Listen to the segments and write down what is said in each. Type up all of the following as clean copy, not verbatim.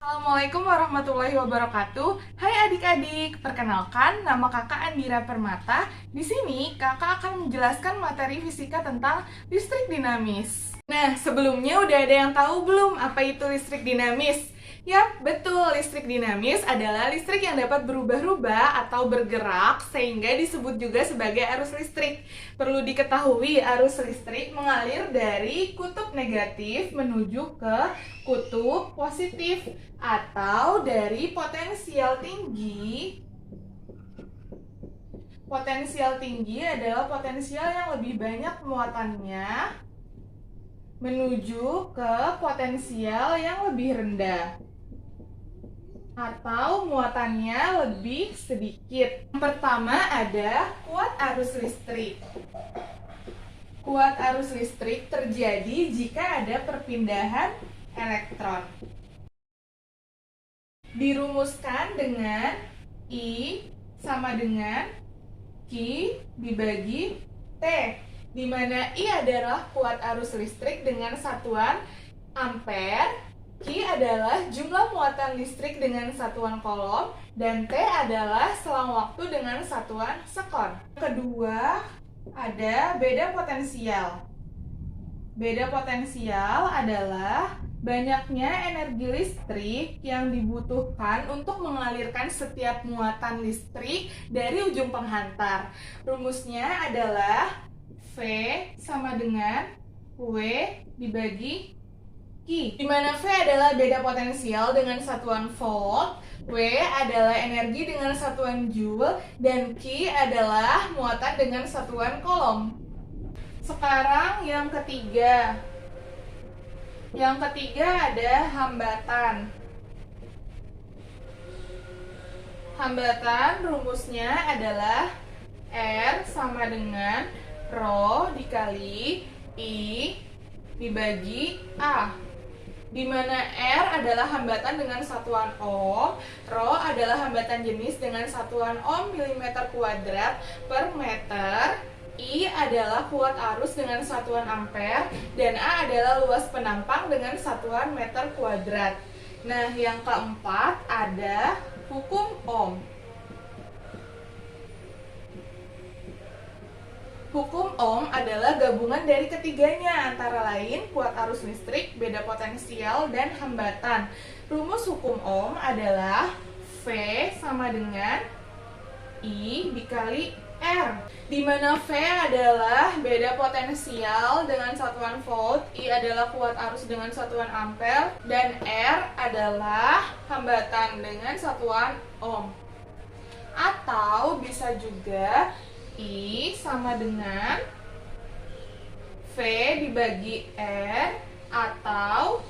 Assalamualaikum warahmatullahi wabarakatuh. Hai adik-adik, perkenalkan nama Kakak Andira Permata. Di sini Kakak akan menjelaskan materi fisika tentang listrik dinamis. Nah, sebelumnya udah ada yang tahu belum apa itu listrik dinamis? Yap, betul. Listrik dinamis adalah listrik yang dapat berubah-ubah atau bergerak sehingga disebut juga sebagai arus listrik. Perlu diketahui, arus listrik mengalir dari kutub negatif menuju ke kutub positif atau dari potensial tinggi. Potensial tinggi adalah potensial yang lebih banyak muatannya menuju ke potensial yang lebih rendah atau muatannya lebih sedikit. Yang pertama ada kuat arus listrik. Kuat arus listrik terjadi jika ada perpindahan elektron. Dirumuskan dengan I sama dengan Q dibagi T, di mana I adalah kuat arus listrik dengan satuan ampere, Q adalah jumlah muatan listrik dengan satuan kolom, dan T adalah selang waktu dengan satuan sekon. Kedua, ada beda potensial. Beda potensial adalah banyaknya energi listrik yang dibutuhkan untuk mengalirkan setiap muatan listrik dari ujung penghantar. Rumusnya adalah V sama dengan W dibagi Q, di mana V adalah beda potensial dengan satuan volt, W adalah energi dengan satuan joule, dan Q adalah muatan dengan satuan kolom. Sekarang yang ketiga. Yang ketiga ada hambatan. Hambatan rumusnya adalah R sama dengan Rho dikali I dibagi A, di mana R adalah hambatan dengan satuan ohm, Rho adalah hambatan jenis dengan satuan ohm milimeter kuadrat per meter, I adalah kuat arus dengan satuan ampere, dan A adalah luas penampang dengan satuan meter kuadrat. Nah, yang keempat ada hukum ohm. Hukum ohm adalah gabungan dari ketiganya, antara lain kuat arus listrik, beda potensial, dan hambatan. Rumus hukum ohm adalah V sama dengan I dikali R, di mana V adalah beda potensial dengan satuan volt, I adalah kuat arus dengan satuan ampere, dan R adalah hambatan dengan satuan ohm. Atau bisa juga I sama dengan V dibagi R, atau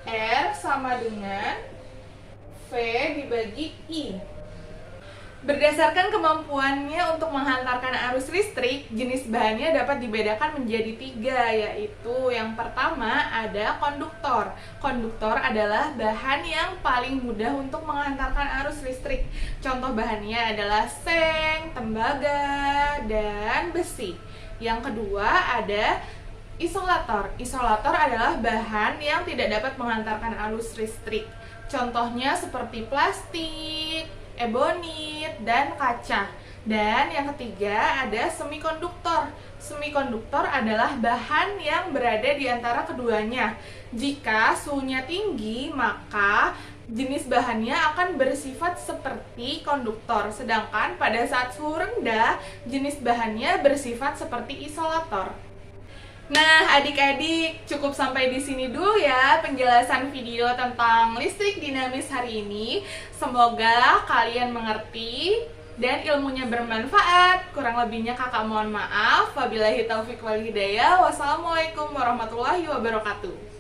R sama dengan V dibagi I. Berdasarkan kemampuannya untuk menghantarkan arus listrik, jenis bahannya dapat dibedakan menjadi 3, yaitu yang pertama ada konduktor. Konduktor adalah bahan yang paling mudah untuk menghantarkan arus listrik. Contoh bahannya adalah seng, tembaga, dan besi. Yang kedua ada isolator. Isolator adalah bahan yang tidak dapat menghantarkan arus listrik. Contohnya seperti plastik, ebonit, dan kaca. Dan yang ketiga ada semikonduktor. Semikonduktor adalah bahan yang berada di antara keduanya. Jika suhunya tinggi, maka jenis bahannya akan bersifat seperti konduktor. Sedangkan pada saat suhu rendah, jenis bahannya bersifat seperti isolator. Nah, adik-adik, cukup sampai di sini dulu ya penjelasan video tentang listrik dinamis hari ini. Semoga kalian mengerti dan ilmunya bermanfaat. Kurang lebihnya kakak mohon maaf. Wabillahi taufiq wal hidayah. Wassalamualaikum warahmatullahi wabarakatuh.